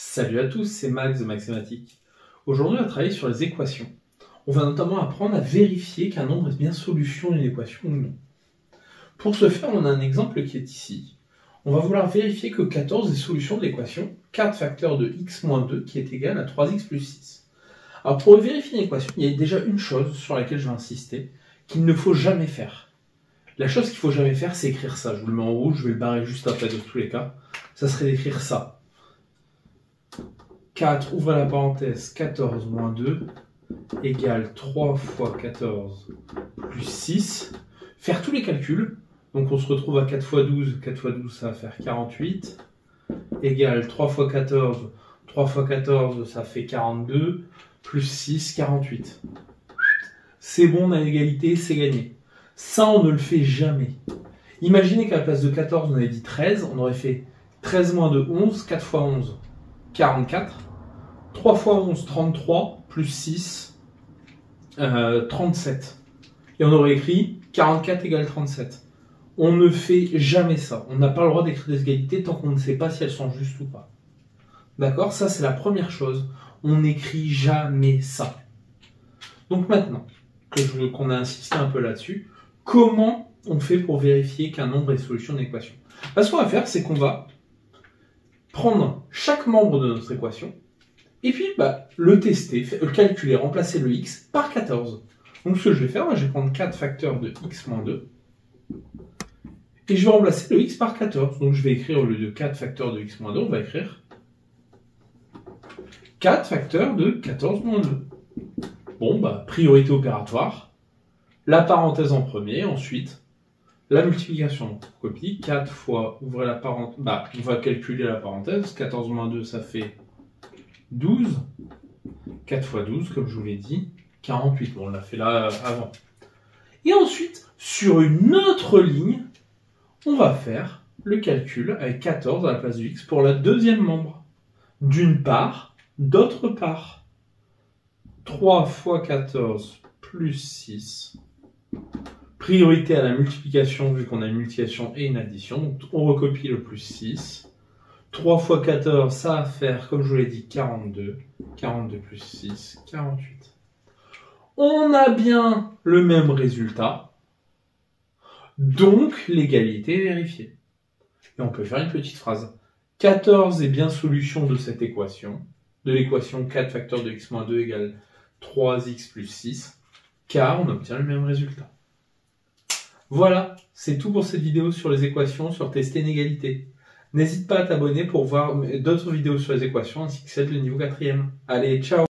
Salut à tous, c'est Max de Maxématique. Aujourd'hui, on va travailler sur les équations. On va notamment apprendre à vérifier qu'un nombre est bien solution d'une équation ou non. Pour ce faire, on a un exemple qui est ici. On va vouloir vérifier que 14 est solution de l'équation 4 facteur de x moins 2 qui est égal à 3x plus 6. Alors pour vérifier une équation, il y a déjà une chose sur laquelle je vais insister, qu'il ne faut jamais faire. La chose qu'il ne faut jamais faire, c'est écrire ça. Je vous le mets en rouge, je vais le barrer juste après de tous les cas. Ça serait d'écrire ça. 4, ouvrez la parenthèse, 14 moins 2, égale 3 fois 14 plus 6. Faire tous les calculs. Donc on se retrouve à 4 fois 12. 4 fois 12, ça va faire 48. Égale 3 fois 14. 3 fois 14, ça fait 42. Plus 6, 48. C'est bon, on a l'égalité, c'est gagné. Ça, on ne le fait jamais. Imaginez qu'à la place de 14, on avait dit 13. On aurait fait 13 moins 2, 11. 4 fois 11, 44. 3 fois 11, 33, plus 6, 37. Et on aurait écrit 44 égale 37. On ne fait jamais ça. On n'a pas le droit d'écrire des égalités tant qu'on ne sait pas si elles sont justes ou pas. D'accord? Ça, c'est la première chose. On n'écrit jamais ça. Donc maintenant, qu'on a insisté un peu là-dessus, comment on fait pour vérifier qu'un nombre est solution d'une équation? Ce qu'on va faire, c'est qu'on va prendre chaque membre de notre équation, et puis le tester, le calculer, remplacer le x par 14. Donc ce que je vais faire, je vais prendre 4 facteurs de x moins 2, et je vais remplacer le x par 14. Donc je vais écrire, au lieu de 4 facteurs de x moins 2, on va écrire 4 facteurs de 14 moins 2. Bon, priorité opératoire, la parenthèse en premier, ensuite la multiplication. Donc on copie, 4 fois, ouvrez la parenthèse, on va calculer la parenthèse, 14 moins 2, ça fait 12, 4 fois 12, comme je vous l'ai dit, 48. Bon, on l'a fait là avant. Et ensuite, sur une autre ligne, on va faire le calcul avec 14 à la place du x pour la deuxième membre. D'une part, d'autre part. 3 fois 14 plus 6. Priorité à la multiplication, vu qu'on a une multiplication et une addition. Donc on recopie le plus 6. 3 fois 14, ça va faire, comme je vous l'ai dit, 42. 42 plus 6, 48. On a bien le même résultat. Donc, l'égalité est vérifiée. Et on peut faire une petite phrase. 14 est bien solution de cette équation. De l'équation 4 facteur de x moins 2 égale 3x plus 6. Car on obtient le même résultat. Voilà, c'est tout pour cette vidéo sur les équations, sur tester une égalité. N'hésite pas à t'abonner pour voir d'autres vidéos sur les équations ainsi que celle du niveau 4e. Allez, ciao!